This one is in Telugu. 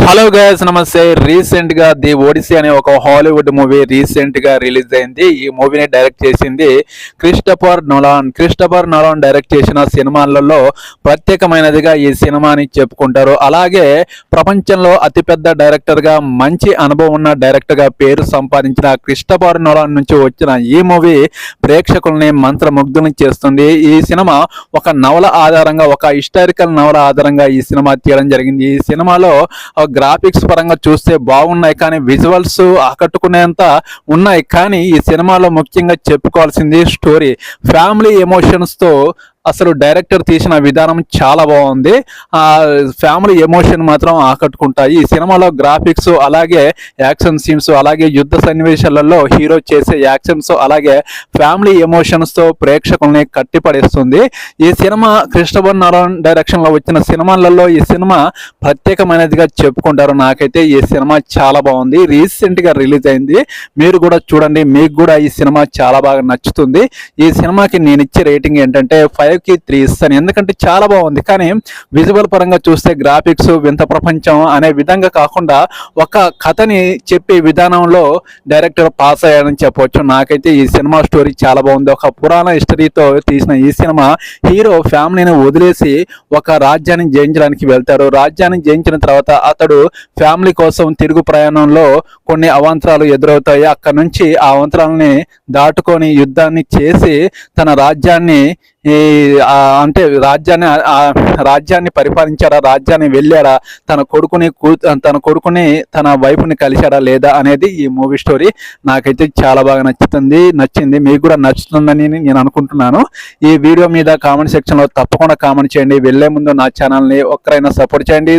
హలో గైస్, నమస్తే. రీసెంట్ గా ది ఒడిసీ అనే ఒక హాలీవుడ్ మూవీ రీసెంట్ గా రిలీజ్ అయింది. ఈ మూవీని డైరెక్ట్ చేసింది క్రిస్టోఫర్ నోలాన్ డైరెక్ట్ చేసిన సినిమాలలో ప్రత్యేకమైనదిగా ఈ సినిమాని చెప్పుకుంటారు. అలాగే ప్రపంచంలో అతిపెద్ద డైరెక్టర్ గా, మంచి అనుభవం ఉన్న డైరెక్టర్ గా పేరు సంపాదించిన క్రిస్టోఫర్ నోలాన్ నుంచి వచ్చిన ఈ మూవీ ప్రేక్షకుల్ని మంత్రముగ్ధుల్ని చేస్తుంది. ఈ సినిమా ఒక నవల ఆధారంగా, ఒక హిస్టారికల్ నవల ఆధారంగా ఈ సినిమా తీయడం జరిగింది. ఈ సినిమాలో గ్రాఫిక్స్ పరంగా చూస్తే బాగున్నాయి, కానీ విజువల్స్ ఆకట్టుకునేంత ఉన్నాయి. కానీ ఈ సినిమాలో ముఖ్యంగా చెప్పుకోవాల్సింది స్టోరీ, ఫ్యామిలీ ఎమోషన్స్ తో అసలు డైరెక్టర్ తీసిన విధానం చాలా బాగుంది. ఆ ఫ్యామిలీ ఎమోషన్ మాత్రం ఆకట్టుకుంటాయి. ఈ సినిమాలో గ్రాఫిక్స్, అలాగే యాక్షన్ సీన్స్, అలాగే యుద్ధ సన్నివేశాలలో హీరో చేసే యాక్షన్స్, అలాగే ఫ్యామిలీ ఎమోషన్స్ తో ప్రేక్షకుల్ని కట్టిపడేస్తుంది. ఈ సినిమా క్రిస్టోఫర్ నోలాన్ డైరెక్షన్ లో వచ్చిన సినిమాలలో ఈ సినిమా ప్రత్యేకమైనదిగా చెప్పుకుంటారు. నాకైతే ఈ సినిమా చాలా బాగుంది. రీసెంట్ గా రిలీజ్ అయింది, మీరు కూడా చూడండి, మీకు కూడా ఈ సినిమా చాలా బాగా నచ్చుతుంది. ఈ సినిమాకి నేను ఇచ్చే రేటింగ్ ఏంటంటే 5కి 3 ఇస్తాను. ఎందుకంటే చాలా బాగుంది, కానీ విజువల్ పరంగా చూస్తే గ్రాఫిక్స్, వింత ప్రపంచం అనే విధంగా కాకుండా ఒక కథని చెప్పే విధానంలో డైరెక్టర్ పాస్ అయ్యాడని చెప్పవచ్చు. నాకైతే ఈ సినిమా స్టోరీ చాలా బాగుంది. ఒక పురాణ హిస్టరీతో తీసిన ఈ సినిమా హీరో ఫ్యామిలీని వదిలేసి ఒక రాజ్యాన్ని జయించడానికి వెళ్తాడు. రాజ్యాన్ని జయించిన తర్వాత అతడు ఫ్యామిలీ కోసం తిరుగు ప్రయాణంలో కొన్ని అవాంతరాలు ఎదురవుతాయి. అక్కడ నుంచి ఆ అవాంతరాలని దాటుకొని యుద్ధాన్ని చేసి తన రాజ్యాన్ని అంటే రాజ్యాన్ని పరిపాలించాడా, రాజ్యాన్ని వెళ్ళాడా, తన కొడుకుని తన వైఫ్ని కలిశాడా లేదా అనేది ఈ మూవీ స్టోరీ. నాకైతే చాలా బాగా నచ్చింది. మీకు కూడా నచ్చుతుందని నేను అనుకుంటున్నాను. ఈ వీడియో మీద కామెంట్ సెక్షన్లో తప్పకుండా కామెంట్ చేయండి. వెళ్ళే ముందు నా ఛానల్ని ఒక్కరైనా సపోర్ట్ చేయండి.